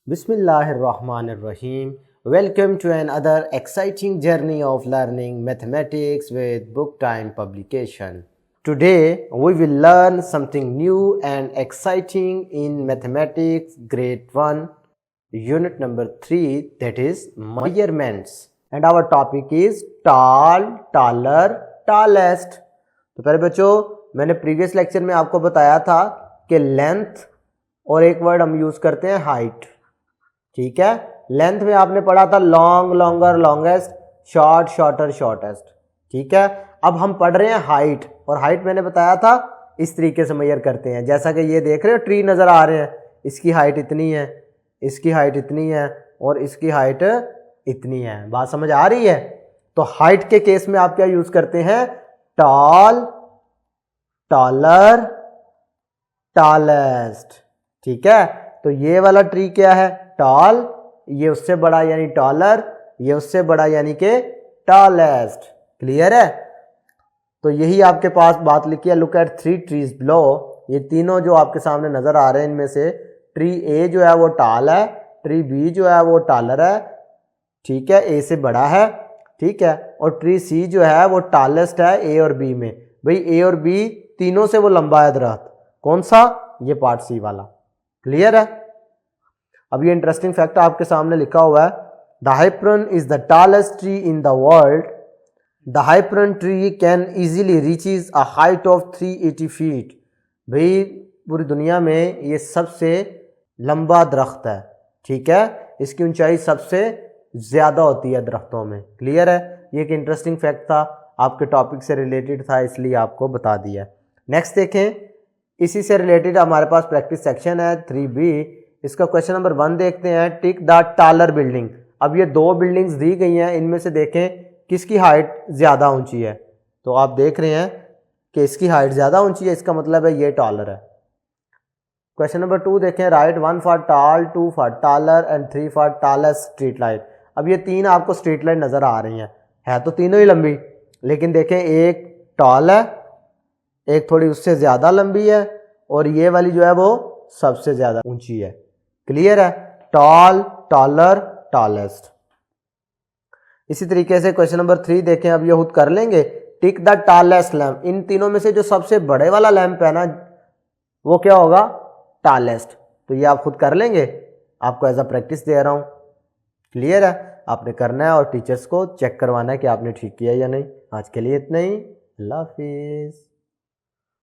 Bismillahirrahmanirrahim. Welcome to another exciting journey of learning mathematics with Book Time publication. Today we will learn something new and exciting in mathematics grade 1 unit number 3, that is measurements, and our topic is tall, taller, tallest. तो पहले बच्चों मैंने previous lecture में आपको बताया था कि length और एक वर्ड हम यूज करते हैं हाइट. ठीक है, लेंथ में आपने पढ़ा था long, longer, longest, short, shorter, shortest. ठीक है, अब हम पढ़ रहे हैं हाइट, और हाइट मैंने बताया था इस तरीके से मेजर करते हैं. जैसा कि ये देख रहे हो ट्री नजर आ रहे हैं, इसकी हाइट इतनी है, इसकी हाइट इतनी है और इसकी हाइट इतनी है. बात समझ आ रही है? तो हाइट के केस में आप क्या यूज करते हैं? Tall, taller, tallest. ठीक है, तो ये वाला ट्री क्या है? टॉल, ये उससे बड़ा यानी टॉलर, ये उससे बड़ा यानी कि टॉलेस्ट. क्लियर है? तो यही आपके पास बात लिखी है. Look at 3 trees below. ये तीनों जो आपके सामने नजर आ रहे हैं, इनमें से ट्री ए जो है वो टॉल है, ट्री बी जो है वो टॉलर है. ठीक है, ए से बड़ा है. ठीक है, और ट्री सी जो है वो टॉलेस्ट है ए और बी में. भाई ए और बी तीनों से वो लंबा है दरख्त. कौन सा? ये पार्ट सी वाला. क्लियर है? अब ये इंटरेस्टिंग फैक्ट आपके सामने लिखा हुआ है. The Hyperion is the tallest tree in the world. The Hyperion tree can easily reaches a height of 380 feet. भाई पूरी दुनिया में ये सबसे लंबा दरख्त है. ठीक है, इसकी ऊंचाई सबसे ज्यादा होती है दरख्तों में. क्लियर है? ये एक इंटरेस्टिंग फैक्ट था, आपके टॉपिक से रिलेटेड था, इसलिए आपको बता दिया. नेक्स्ट देखें, इसी से रिलेटेड हमारे पास प्रैक्टिस सेक्शन है 3B. इसका क्वेश्चन नंबर 1 देखते हैं. Tick the taller building. अब ये दो बिल्डिंग्स दी गई हैं, इनमें से देखें किसकी हाइट ज़्यादा ऊंची है. तो आप देख रहे हैं कि इसकी हाइट ज़्यादा ऊंची है, इसका मतलब है ये टॉलर है. क्वेश्चन नंबर 2 देखें. Write 1 for tall, 2 for taller and 3 for tallest street light. अब ये तीन आपको स्ट्रीट लाइट नज़र आ रही हैं, है तो तीनों ही लंबी, लेकिन देखें एक टॉल है, एक थोड़ी उससे ज़्यादा लंबी है, और ये वाली जो है वो सबसे ज़्यादा ऊंची है. क्लियर है? Tall, taller, tallest. इसी तरीके से क्वेश्चन नंबर 3 देखें. अब ये खुद कर लेंगे. Tick the tallest lamp. इन तीनों में से जो सबसे बड़े वाला लैम्प है ना, वो क्या होगा? टॉलेस्ट. तो ये आप खुद कर लेंगे, आपको एज अ प्रैक्टिस दे रहा हूं. क्लियर है? आपने करना है और टीचर्स को चेक करवाना है कि आपने ठीक किया या नहीं. आज के लिए इतना ही. अल्लाह हाफिज.